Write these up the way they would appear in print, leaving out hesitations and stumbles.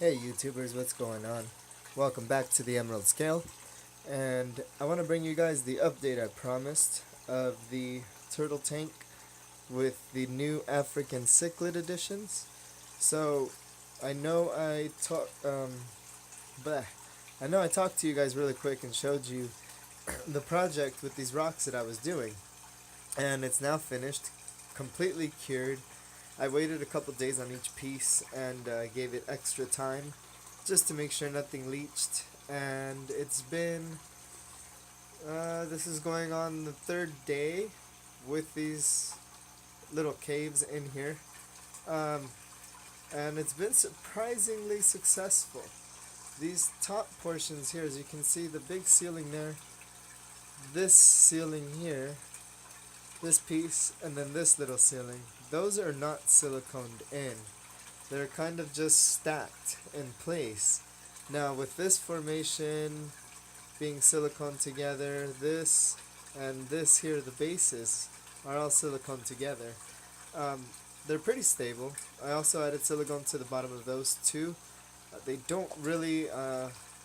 Hey YouTubers, what's going on? Welcome back to the Emerald Scale, and I want to bring you guys the update I promised of the turtle tank with the new African cichlid editions. So, I know I talk bleh. I know I talked to you guys really quick and showed you the project with these rocks that I was doing, and it's now finished, completely cured. I waited a couple days on each piece and gave it extra time just to make sure nothing leached. And it's been, this is going on the third day with these little caves in here. Um, and it's been surprisingly successful. These top portions here, as you can see, the big ceiling there, this ceiling here, this piece, and then this little ceiling, those are not siliconed in. They're kind of just stacked in place. Now with this formation being silicone together, this and this here, the bases, are all silicone together. They're pretty stable. I also added silicone to the bottom of those too. They don't really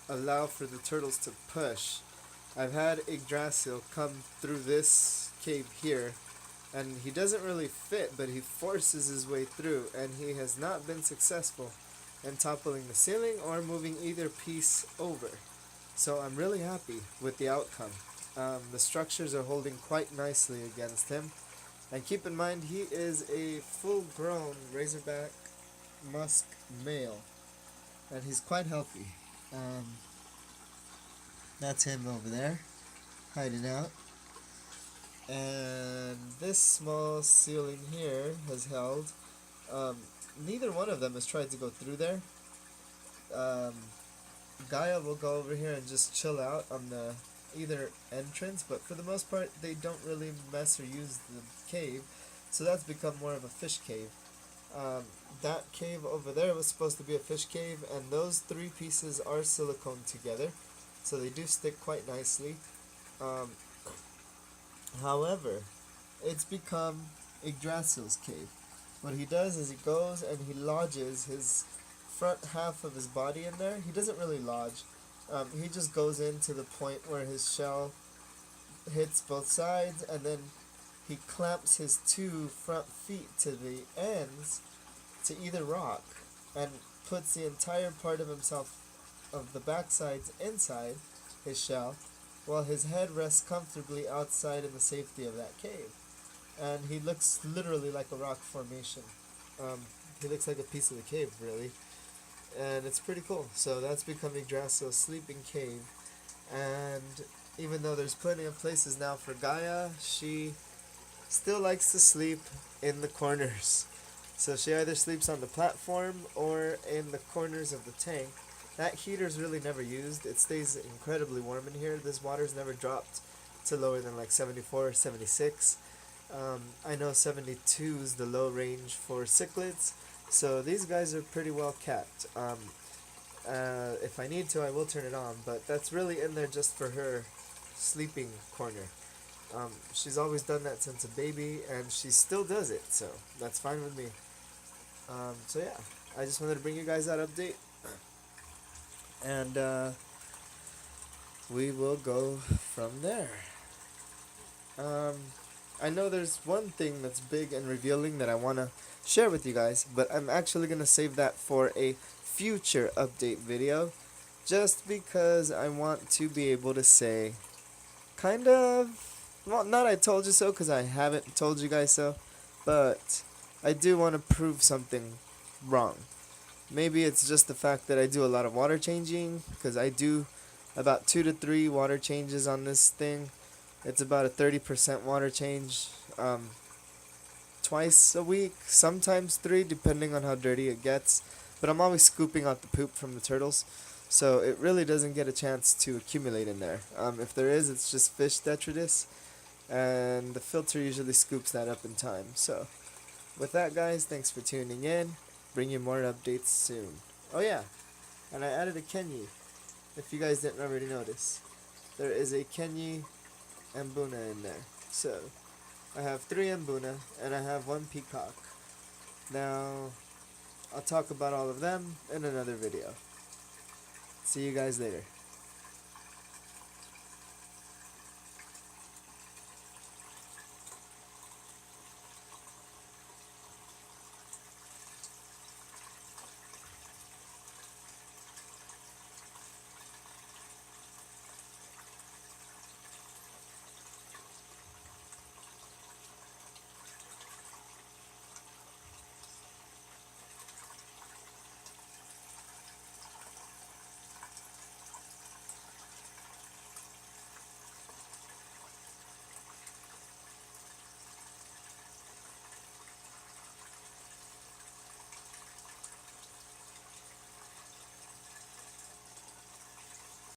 allow for the turtles to push. I've had Yggdrasil come through this cave here, and he doesn't really fit, but he forces his way through, and he has not been successful in toppling the ceiling or moving either piece over. So I'm really happy with the outcome. The structures are holding quite nicely against him, and keep in mind he is a full-grown razorback musk male, and he's quite healthy. That's him over there, hiding out. And this small ceiling here has held. Neither one of them has tried to go through there. Gaia will go over here and just chill out on the either entrance, but for the most part they don't really mess or use the cave, so that's become more of a fish cave. That cave over there was supposed to be a fish cave, and those three pieces are silicone together, so they do stick quite nicely. However, it's become Yggdrasil's cave. What he does is he goes and he lodges his front half of his body in there. He doesn't really lodge. He just goes in to the point where his shell hits both sides, and then he clamps his two front feet to the ends to either rock and puts the entire part of himself, of the backsides, inside his shell, while his head rests comfortably outside in the safety of that cave. And he looks literally like a rock formation. He looks like a piece of the cave, really. And it's pretty cool. So that's become Yggdrasil's sleeping cave. And even though there's plenty of places now for Gaia, she still likes to sleep in the corners. So she either sleeps on the platform or in the corners of the tank. That heater's really never used. It stays incredibly warm in here. This water's never dropped to lower than like 74 or 76. I know 72 is the low range for cichlids, so these guys are pretty well kept. If I need to, I will turn it on, but that's really in there just for her sleeping corner. She's always done that since a baby, and she still does it, so that's fine with me. So yeah, I just wanted to bring you guys that update. And we will go from there. I know there's one thing that's big and revealing that I want to share with you guys, but I'm actually going to save that for a future update video, just because I want to be able to say, kind of, well, not I told you so, because I haven't told you guys so, but I do want to prove something wrong. Maybe it's just the fact that I do a lot of water changing, because I do about 2 to 3 water changes on this thing. It's about a 30% water change twice a week, sometimes 3, depending on how dirty it gets. But I'm always scooping out the poop from the turtles, so it really doesn't get a chance to accumulate in there. If there is, it's just fish detritus, and the filter usually scoops that up in time. So with that, guys, thanks for tuning in. Bring you more updates soon. Oh yeah, and I added a Kenyi, if you guys didn't already notice. There is a Kenyi Mbuna in there. So I have 3 Mbuna and I have 1 peacock. Now I'll talk about all of them in another video. See you guys later.